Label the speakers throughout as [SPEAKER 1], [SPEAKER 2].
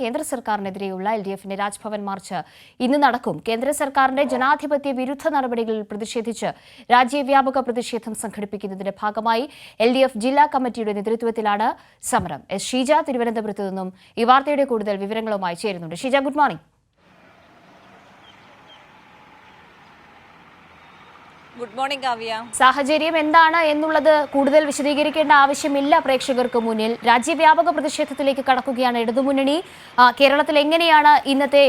[SPEAKER 1] കേന്ദ്ര സർക്കാരിനെതിരെയുള്ള എൽഡിഎഫിന്റെ രാജ്ഭവൻ മാർച്ച് ഇന്ന് നടക്കും. കേന്ദ്ര സർക്കാരിന്റെ ജനാധിപത്യ വിരുദ്ധ നടപടികളിൽ പ്രതിഷേധിച്ച് രാജ്യവ്യാപക പ്രതിഷേധം സംഘടിപ്പിക്കുന്നതിന്റെ ഭാഗമായി എൽഡിഎഫ് ജില്ലാ കമ്മിറ്റിയുടെ നേതൃത്വത്തിലാണ് സമരം. എസ് ഷീജ തിരുവനന്തപുരത്ത് നിന്നും ഈ വാർത്തയുടെ കൂടുതൽ വിവരങ്ങളുമായി ചേരുന്നുണ്ട്. Sheeja, good morning.
[SPEAKER 2] Good morning Kavya.
[SPEAKER 1] സാഹചര്യം എന്താണ് എന്നുള്ളത് കൂടുതൽ വിശദീകരിക്കേണ്ട ആവശ്യമില്ല പ്രേക്ഷകർക്ക് മുന്നിൽ. രാജ്യവ്യാപക പ്രതിഷേധത്തിലേക്ക് കടക്കുകയാണ് ഇടതുമുന്നണി. കേരളത്തിൽ എങ്ങനെയാണ് ഇന്നത്തെ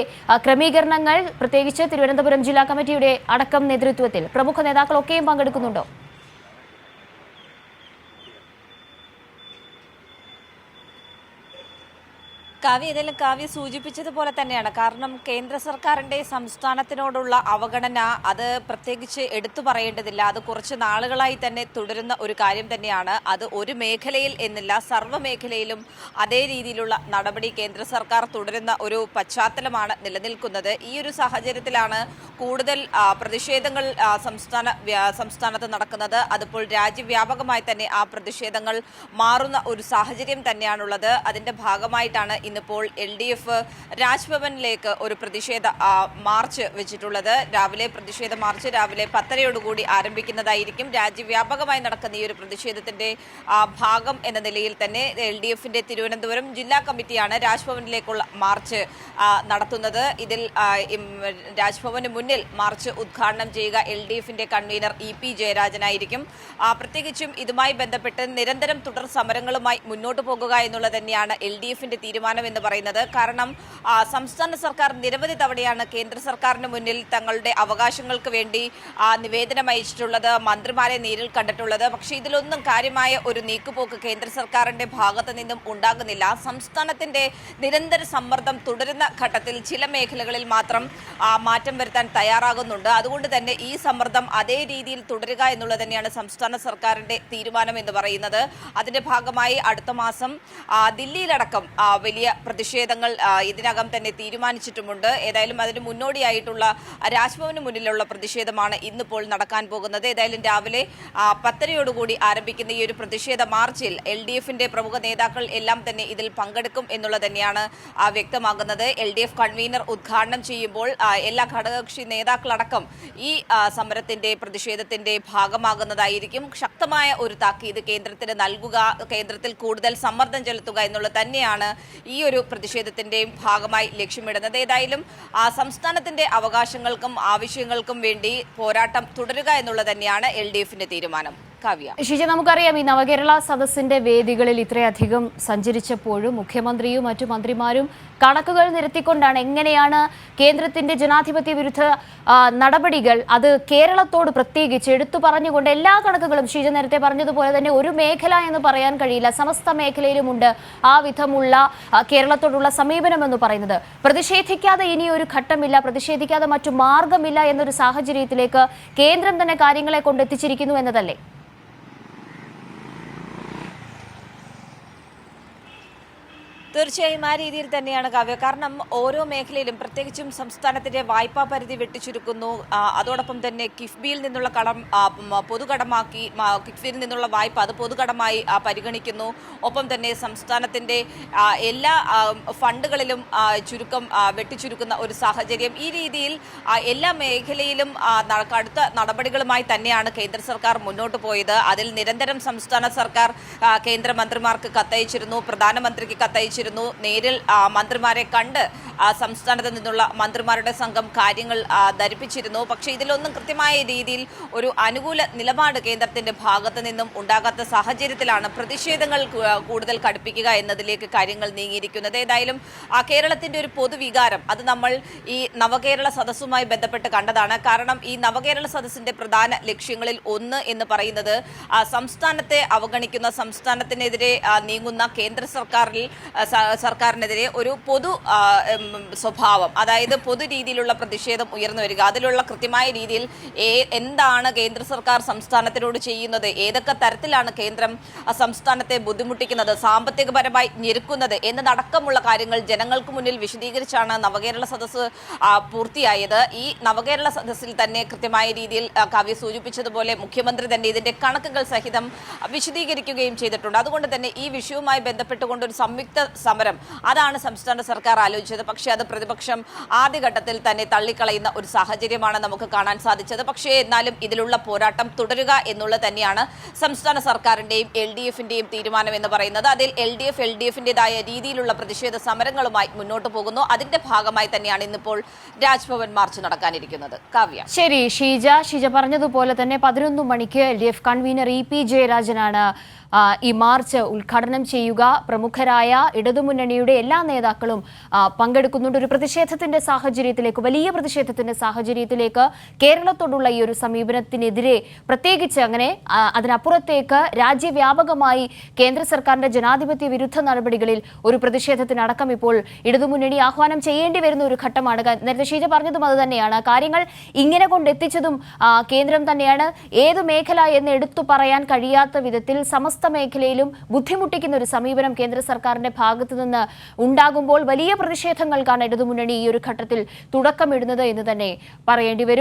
[SPEAKER 1] ക്രമീകരണങ്ങൾ, പ്രത്യേകിച്ച് തിരുവനന്തപുരം ജില്ലാ കമ്മിറ്റിയുടെ അടക്കം നേതൃത്വത്തിൽ പ്രമുഖ നേതാക്കളൊക്കെയും പങ്കെടുക്കുന്നുണ്ടോ?
[SPEAKER 2] കാവ്യ, ഇതെല്ലാം കാവ്യ സൂചിപ്പിച്ചതുപോലെ തന്നെയാണ്. കാരണം കേന്ദ്ര സർക്കാരിന്റെ സംസ്ഥാനത്തിനോടുള്ള അവഗണന അത് പ്രത്യേകിച്ച് എടുത്തു പറയേണ്ടതില്ല. അത് കുറച്ച് നാളുകളായി തന്നെ തുടരുന്ന ഒരു കാര്യം തന്നെയാണ്. അത് ഒരു മേഖലയിൽ എന്നില്ല, സർവ്വ മേഖലയിലും അതേ രീതിയിലുള്ള നടപടി കേന്ദ്ര സർക്കാർ തുടരുന്ന ഒരു പശ്ചാത്തലമാണ് നിലനിൽക്കുന്നത്. ഈ ഒരു സാഹചര്യത്തിലാണ് കൂടുതൽ പ്രതിഷേധങ്ങൾ സംസ്ഥാനത്ത് നടക്കുന്നത്. അതിപ്പോൾ രാജ്യവ്യാപകമായി തന്നെ ആ പ്രതിഷേധങ്ങൾ മാറുന്ന ഒരു സാഹചര്യം തന്നെയാണുള്ളത്. അതിന്റെ ഭാഗമായിട്ടാണ് ഇന്നിപ്പോൾ എൽഡിഎഫ് രാജ്ഭവനിലേക്ക് ഒരു പ്രതിഷേധ മാർച്ച് വെച്ചിട്ടുള്ളത്. പ്രതിഷേധ മാർച്ച് രാവിലെ 10:30 ആരംഭിക്കുന്നതായിരിക്കും. രാജ്യവ്യാപകമായി നടക്കുന്ന ഈ ഒരു പ്രതിഷേധത്തിന്റെ ഭാഗം എന്ന നിലയിൽ തന്നെ എൽഡിഎഫിന്റെ തിരുവനന്തപുരം ജില്ലാ കമ്മിറ്റിയാണ് രാജ്ഭവനിലേക്കുള്ള മാർച്ച് നടത്തുന്നത്. ഇതിൽ രാജ്ഭവന് മുന്നിൽ മാർച്ച് ഉദ്ഘാടനം ചെയ്യുക എൽഡിഎഫിന്റെ കൺവീനർ ഇ പി ജയരാജനായിരിക്കും. പ്രത്യേകിച്ചും ഇതുമായി ബന്ധപ്പെട്ട് നിരന്തരം തുടർ സമരങ്ങളുമായി മുന്നോട്ട് പോകുക എന്നുള്ളത് തന്നെയാണ് എൽഡിഎഫിന്റെ തീരുമാനം എന്ന് പറയുന്നത്. കാരണം സംസ്ഥാന സർക്കാർ നിരവധി തവണയാണ് കേന്ദ്ര സർക്കാരിന് മുന്നിൽ തങ്ങളുടെ അവകാശങ്ങൾക്ക് വേണ്ടി നിവേദനം അയച്ചിട്ടുള്ളത്, മന്ത്രിമാരെ നേരിൽ കണ്ടിട്ടുള്ളത്. പക്ഷേ ഇതിലൊന്നും കാര്യമായ ഒരു നീക്കുപോക്ക് കേന്ദ്ര സർക്കാരിന്റെ ഭാഗത്തു നിന്നും ഉണ്ടാകുന്നില്ല. സംസ്ഥാനത്തിന്റെ നിരന്തര സമ്മർദ്ദം തുടരുന്ന ഘട്ടത്തിൽ ചില മേഖലകളിൽ മാത്രം മാറ്റം വരുത്താൻ തയ്യാറാകുന്നുണ്ട്. അതുകൊണ്ട് തന്നെ ഈ സമ്മർദ്ദം അതേ രീതിയിൽ തുടരുക എന്നുള്ളത് തന്നെയാണ് സംസ്ഥാന സർക്കാരിന്റെ തീരുമാനം എന്ന് പറയുന്നത്. അതിന്റെ ഭാഗമായി അടുത്ത മാസം ദില്ലിയിലടക്കം വലിയ പ്രതിഷേധങ്ങൾ ഇതിനകം തന്നെ തീരുമാനിച്ചിട്ടുമുണ്ട്. ഏതായാലും അതിന് മുന്നോടിയായിട്ടുള്ള രാജ്ഭവന് മുന്നിലുള്ള പ്രതിഷേധമാണ് ഇന്നിപ്പോൾ നടക്കാൻ പോകുന്നത്. ഏതായാലും രാവിലെ 10:30 ആരംഭിക്കുന്ന ഈ ഒരു പ്രതിഷേധ മാർച്ചിൽ എൽഡിഎഫിന്റെ പ്രമുഖ നേതാക്കൾ എല്ലാം തന്നെ ഇതിൽ പങ്കെടുക്കും എന്നുള്ളത് തന്നെയാണ് വ്യക്തമാകുന്നത്. എൽഡിഎഫ് കൺവീനർ ഉദ്ഘാടനം ചെയ്യുമ്പോൾ എല്ലാ ഘടകകക്ഷി നേതാക്കളടക്കം ഈ സമരത്തിന്റെ പ്രതിഷേധത്തിന്റെ ഭാഗമാകുന്നതായിരിക്കും. ശക്തമായ ഒരു താക്കീത് കേന്ദ്രത്തിന് നൽകുക, കേന്ദ്രത്തിൽ കൂടുതൽ സമ്മർദ്ദം ചെലുത്തുക എന്നുള്ളത് തന്നെയാണ് ഈ ഒരു പ്രതിഷേധത്തിന്റെയും ഭാഗമായി ലക്ഷ്യമിടുന്നത്. ഏതായാലും സംസ്ഥാനത്തിന്റെ അവകാശങ്ങൾക്കും ആവശ്യങ്ങൾക്കും വേണ്ടി പോരാട്ടം തുടരുക എന്നുള്ളത് തന്നെയാണ് എൽഡിഎഫിന്റെ തീരുമാനം.
[SPEAKER 1] ഷീജ, നമുക്കറിയാം ഈ നവകേരള സദസ്സിന്റെ വേദികളിൽ ഇത്രയധികം സഞ്ചരിച്ചപ്പോഴും മുഖ്യമന്ത്രിയും മറ്റു മന്ത്രിമാരും കണക്കുകൾ നിരത്തിക്കൊണ്ടാണ് എങ്ങനെയാണ് കേന്ദ്രത്തിന്റെ ജനാധിപത്യ വിരുദ്ധ നടപടികൾ അത് കേരളത്തോട് പ്രത്യേകിച്ച് എടുത്തു പറഞ്ഞുകൊണ്ട് എല്ലാ കണക്കുകളും ഷീജ നേരത്തെ പറഞ്ഞതുപോലെ തന്നെ ഒരു മേഖല എന്ന് പറയാൻ കഴിയില്ല, സമസ്ത മേഖലയിലുമുണ്ട് ആ വിധമുള്ള കേരളത്തോടുള്ള സമീപനം എന്ന് പറയുന്നത്. പ്രതിഷേധിക്കാതെ ഇനിയൊരു ഘട്ടമില്ല, പ്രതിഷേധിക്കാതെ മറ്റു മാർഗമില്ല എന്നൊരു സാഹചര്യത്തിലേക്ക് കേന്ദ്രം തന്നെ കാര്യങ്ങളെ കൊണ്ടെത്തിച്ചിരിക്കുന്നു എന്നതല്ലേ?
[SPEAKER 2] തീർച്ചയായും ആ രീതിയിൽ തന്നെയാണ് കാവ്യ. കാരണം ഓരോ മേഖലയിലും പ്രത്യേകിച്ചും സംസ്ഥാനത്തിന്റെ വായ്പാ പരിധി വെട്ടിച്ചുരുക്കുന്നു. അതോടൊപ്പം തന്നെ കിഫ്ബിയിൽ നിന്നുള്ള കടം പൊതുകടമാക്കി, കിഫ്ബിയിൽ നിന്നുള്ള വായ്പ അത് പൊതുകടമായി പരിഗണിക്കുന്നു. ഒപ്പം തന്നെ സംസ്ഥാനത്തിന്റെ എല്ലാ ഫണ്ടുകളിലും വെട്ടിച്ചുരുക്കുന്ന ഒരു സാഹചര്യം. ഈ രീതിയിൽ എല്ലാ മേഖലയിലും കടുത്ത നടപടികളുമായി തന്നെയാണ് കേന്ദ്ര സർക്കാർ മുന്നോട്ട് പോയത്. അതിൽ നിരന്തരം സംസ്ഥാന സർക്കാർ കേന്ദ്രമന്ത്രിമാർക്ക് കത്തയച്ചിരുന്നു, പ്രധാനമന്ത്രിക്ക് കത്തയച്ചിരുന്നു, നേരിൽ മന്ത്രിമാരെ കണ്ട് സംസ്ഥാനത്ത് നിന്നുള്ള മന്ത്രിമാരുടെ സംഘം കാര്യങ്ങൾ ധരിപ്പിച്ചിരുന്നു. പക്ഷേ ഇതിലൊന്നും കൃത്യമായ രീതിയിൽ ഒരു അനുകൂല നിലപാട് കേന്ദ്രത്തിന്റെ ഭാഗത്തു നിന്നും ഉണ്ടാകാത്ത സാഹചര്യത്തിലാണ് പ്രതിഷേധങ്ങൾ കൂടുതൽ കടുപ്പിക്കുക എന്നതിലേക്ക് കാര്യങ്ങൾ നീങ്ങിയിരിക്കുന്നത്. ഏതായാലും കേരളത്തിന്റെ ഒരു പൊതുവികാരം അത് നമ്മൾ ഈ നവകേരള സദസ്സുമായി ബന്ധപ്പെട്ട് കണ്ടതാണ്. കാരണം ഈ നവകേരള സദസ്സിന്റെ പ്രധാന ലക്ഷ്യങ്ങളിൽ ഒന്ന് എന്ന് പറയുന്നത് സംസ്ഥാനത്തെ അവഗണിക്കുന്ന, സംസ്ഥാനത്തിനെതിരെ നീങ്ങുന്ന കേന്ദ്ര സർക്കാരിനെതിരെ ഒരു പൊതു സ്വഭാവം, അതായത് പൊതു രീതിയിലുള്ള പ്രതിഷേധം ഉയർന്നു വരിക. അതിലുള്ള കൃത്യമായ രീതിയിൽ എന്താണ് കേന്ദ്ര സർക്കാർ സംസ്ഥാനത്തിനോട് ചെയ്യുന്നത്, ഏതൊക്കെ തരത്തിലാണ് കേന്ദ്രം സംസ്ഥാനത്തെ ബുദ്ധിമുട്ടിക്കുന്നത്, സാമ്പത്തികപരമായി ഞെരുക്കുന്നത് എന്നതടക്കമുള്ള കാര്യങ്ങൾ ജനങ്ങൾക്ക് മുന്നിൽ വിശദീകരിച്ചാണ് നവകേരള സദസ്സ് പൂർത്തിയായത്. ഈ നവകേരള സദസ്സിൽ തന്നെ കൃത്യമായ രീതിയിൽ കാവ്യ സൂചിപ്പിച്ചതുപോലെ മുഖ്യമന്ത്രി തന്നെ ഇതിന്റെ കണക്കുകൾ സഹിതം വിശദീകരിക്കുകയും ചെയ്തിട്ടുണ്ട്. അതുകൊണ്ട് തന്നെ ഈ വിഷയവുമായി ബന്ധപ്പെട്ടുകൊണ്ട് ഒരു സംയുക്ത സമരം അതാണ് സംസ്ഥാന സർക്കാർ ആലോചിച്ചത്. പക്ഷേ അത് പ്രതിപക്ഷം ആദ്യഘട്ടത്തിൽ തന്നെ തള്ളിക്കളയുന്ന ഒരു സാഹചര്യമാണ് നമുക്ക് കാണാൻ സാധിച്ചത്. പക്ഷേ എന്നാലും ഇതിലുള്ള പോരാട്ടം തുടരുക എന്നുള്ളത് തന്നെയാണ് സംസ്ഥാന സർക്കാരിന്റെയും LDFന്റെയും തീരുമാനം എന്ന് പറയുന്നത്. അതിൽ LDFന്റേതായ രീതിയിലുള്ള പ്രതിഷേധ സമരങ്ങളുമായി മുന്നോട്ട് പോകുന്നു. അതിന്റെ ഭാഗമായി തന്നെയാണ് ഇന്നിപ്പോൾ രാജ്ഭവൻ മാർച്ച് നടക്കാനിരിക്കുന്നത്. കാവ്യ.
[SPEAKER 1] ശരി ഷീജ പറഞ്ഞതുപോലെ തന്നെ 11 മണിക്ക് LDF കൺവീനർ EP ജയരാജനാണ് ഈ മാർച്ച് ഉദ്ഘാടനം ചെയ്യുക. പ്രമുഖരായ ഇടതുമുന്നണിയുടെ എല്ലാ നേതാക്കളും പങ്കെടുക്കുന്നുണ്ട്. ഒരു പ്രതിഷേധത്തിന്റെ സാഹചര്യത്തിലേക്ക്, വലിയ പ്രതിഷേധത്തിന്റെ സാഹചര്യത്തിലേക്ക് കേരളത്തോടുള്ള ഈ ഒരു സമീപനത്തിനെതിരെ പ്രത്യേകിച്ച് അങ്ങനെ അതിനപ്പുറത്തേക്ക് രാജ്യവ്യാപകമായി കേന്ദ്ര സർക്കാരിന്റെ ജനാധിപത്യ വിരുദ്ധ നടപടികളിൽ ഒരു പ്രതിഷേധത്തിനടക്കം ഇപ്പോൾ ഇടതുമുന്നണി ആഹ്വാനം ചെയ്യേണ്ടി വരുന്ന ഒരു ഘട്ടമാണ്. നേരത്തെ ഷീജ പറഞ്ഞതും അത് തന്നെയാണ്. കാര്യങ്ങൾ ഇങ്ങനെ കൊണ്ടെത്തിച്ചതും കേന്ദ്രം തന്നെയാണ്. ഏത് മേഖല എന്ന് എടുത്തു പറയാൻ കഴിയാത്ത വിധത്തിൽ സമസ്ത മേഖലയിലും ബുദ്ധിമുട്ടിക്കുന്ന ഒരു സമീപനം കേന്ദ്ര സർക്കാരിന്റെ ഭാഗത്തു നിന്ന് ഉണ്ടാകുമ്പോൾ വലിയ പ്രതിഷേധങ്ങൾക്കാണ് ഇടതുമുന്നണി ഈ ഒരു ഘട്ടത്തിൽ തുടക്കമിടുന്നത് എന്ന് തന്നെ പറയേണ്ടി വരും.